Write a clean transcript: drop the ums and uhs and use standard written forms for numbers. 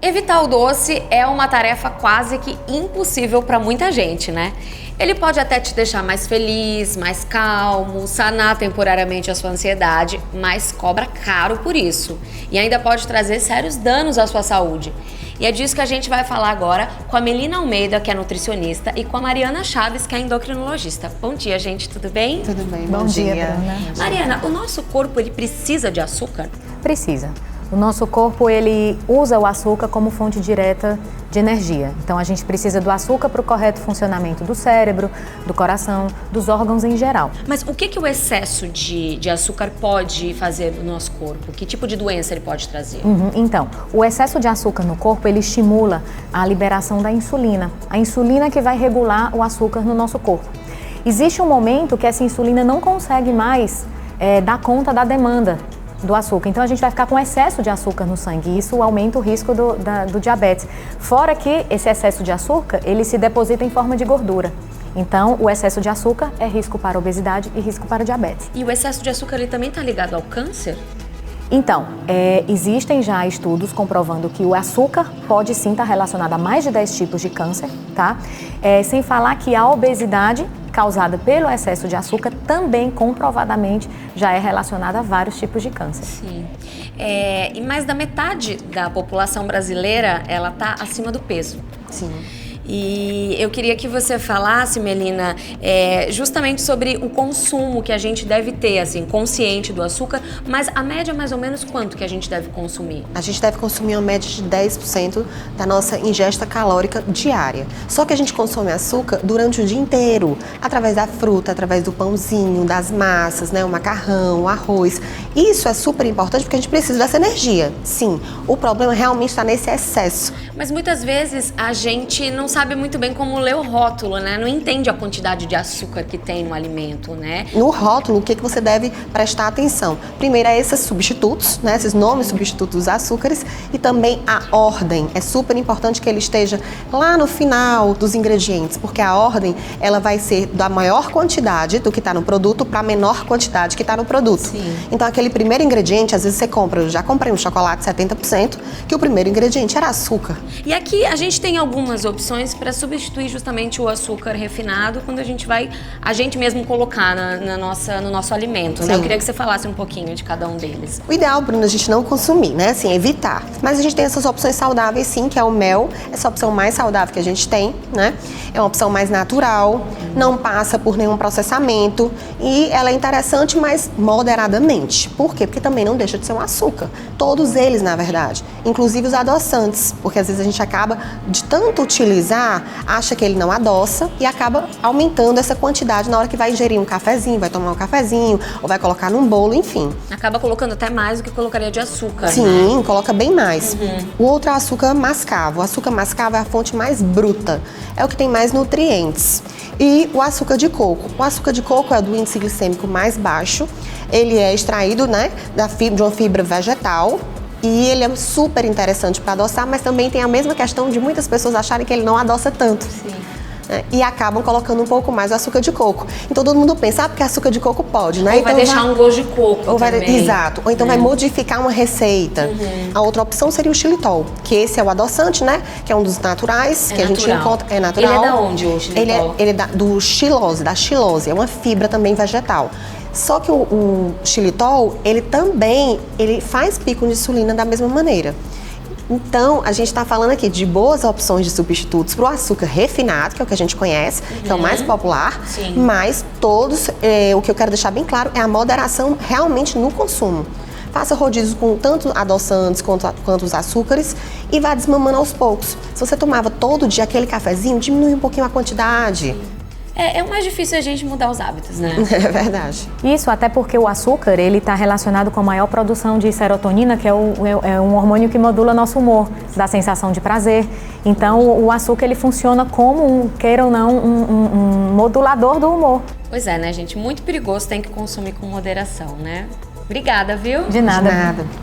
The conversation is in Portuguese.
Evitar o doce é uma tarefa quase que impossível para muita gente, né? Ele pode até te deixar mais feliz, mais calmo, sanar temporariamente a sua ansiedade, mas cobra caro por isso. E ainda pode trazer sérios danos à sua saúde. E é disso que a gente vai falar agora com a Melina Almeida, que é nutricionista, e com a Mariana Chaves, que é endocrinologista. Bom dia, gente, tudo bem? Tudo bem, Bom dia, Bruna. Mariana, o nosso corpo, ele precisa de açúcar? Precisa. O nosso corpo, ele usa o açúcar como fonte direta de energia. Então, a gente precisa do açúcar para o correto funcionamento do cérebro, do coração, dos órgãos em geral. Mas o que o excesso de açúcar pode fazer no nosso corpo? Que tipo de doença ele pode trazer? Então, o excesso de açúcar no corpo, ele estimula a liberação da insulina. A insulina que vai regular o açúcar no nosso corpo. Existe um momento que essa insulina não consegue mais dar conta da demanda do açúcar. Então a gente vai ficar com excesso de açúcar no sangue e isso aumenta o risco do diabetes. Fora que esse excesso de açúcar, ele se deposita em forma de gordura. Então o excesso de açúcar é risco para a obesidade e risco para a diabetes. E o excesso de açúcar, ele também está ligado ao câncer? Então, existem já estudos comprovando que o açúcar pode sim estar relacionado a mais de 10 tipos de câncer, tá? Sem falar que a obesidade causada pelo excesso de açúcar também comprovadamente já é relacionada a vários tipos de câncer. Sim. E mais da metade da população brasileira, ela está acima do peso. Sim. E eu queria que você falasse, Melina, justamente sobre o consumo que a gente deve ter, assim, consciente do açúcar, mas a média mais ou menos quanto que a gente deve consumir? A gente deve consumir uma média de 10% da nossa ingesta calórica diária. Só que a gente consome açúcar durante o dia inteiro, através da fruta, através do pãozinho, das massas, né, o macarrão, o arroz. Isso é super importante porque a gente precisa dessa energia. Sim, o problema realmente está nesse excesso. Mas muitas vezes a gente não sabe muito bem como ler o rótulo, né? Não entende a quantidade de açúcar que tem no alimento, né? No rótulo, o que você deve prestar atenção? Primeiro é esses substitutos, né? Esses nomes substitutos dos açúcares e também a ordem. É super importante que ele esteja lá no final dos ingredientes, porque a ordem ela vai ser da maior quantidade do que está no produto para a menor quantidade que está no produto. Sim. Então aquele primeiro ingrediente, às vezes você compra, eu já comprei um chocolate 70%, que o primeiro ingrediente era açúcar. E aqui a gente tem algumas opções para substituir justamente o açúcar refinado quando a gente mesmo colocar no nosso alimento, né? Sim. Eu queria que você falasse um pouquinho de cada um deles. O ideal, Bruna, a gente não consumir, né? Assim, evitar. Mas a gente tem essas opções saudáveis, sim, que é o mel, essa opção mais saudável que a gente tem, né? É uma opção mais natural, não passa por nenhum processamento e ela é interessante, mas moderadamente. Por quê? Porque também não deixa de ser um açúcar. Todos eles, na verdade. Inclusive os adoçantes, porque às vezes a gente acaba de tanto utilizar, acha que ele não adoça e acaba aumentando essa quantidade na hora que vai ingerir um cafezinho, vai tomar um cafezinho ou vai colocar num bolo, enfim. Acaba colocando até mais do que colocaria de açúcar, Sim, né? coloca bem mais. O outro é o açúcar mascavo. O açúcar mascavo é a fonte mais bruta, é o que tem mais nutrientes. E o açúcar de coco. O açúcar de coco é o do índice glicêmico mais baixo. Ele é extraído, né, de uma fibra vegetal. E ele é super interessante para adoçar, mas também tem a mesma questão de muitas pessoas acharem que ele não adoça tanto. Sim. E acabam colocando um pouco mais o açúcar de coco. Então todo mundo pensa, porque açúcar de coco pode, né? Ou vai deixar um gosto de coco também. Exato. Ou então vai modificar uma receita. A outra opção seria o xilitol, que esse é o adoçante, né? Que é um dos naturais, que a gente encontra. É natural. Ele é da onde, o xilitol? Ele é do xilose, da xilose. É uma fibra também vegetal. Só que o xilitol, ele faz pico de insulina da mesma maneira. Então, a gente está falando aqui de boas opções de substitutos para o açúcar refinado, que é o que a gente conhece, que é o mais popular, Sim. mas todos, o que eu quero deixar bem claro é a moderação realmente no consumo. Faça rodízios com tanto adoçantes quanto os açúcares e vá desmamando aos poucos. Se você tomava todo dia aquele cafezinho, diminui um pouquinho a quantidade. É o mais difícil a gente mudar os hábitos, né? É verdade. Isso até porque o açúcar, ele está relacionado com a maior produção de serotonina, que é um hormônio que modula nosso humor, dá sensação de prazer. Então, o açúcar, ele funciona como, queira ou não, um modulador do humor. Pois é, né, gente? Muito perigoso, tem que consumir com moderação, né? Obrigada, viu? De nada. De nada.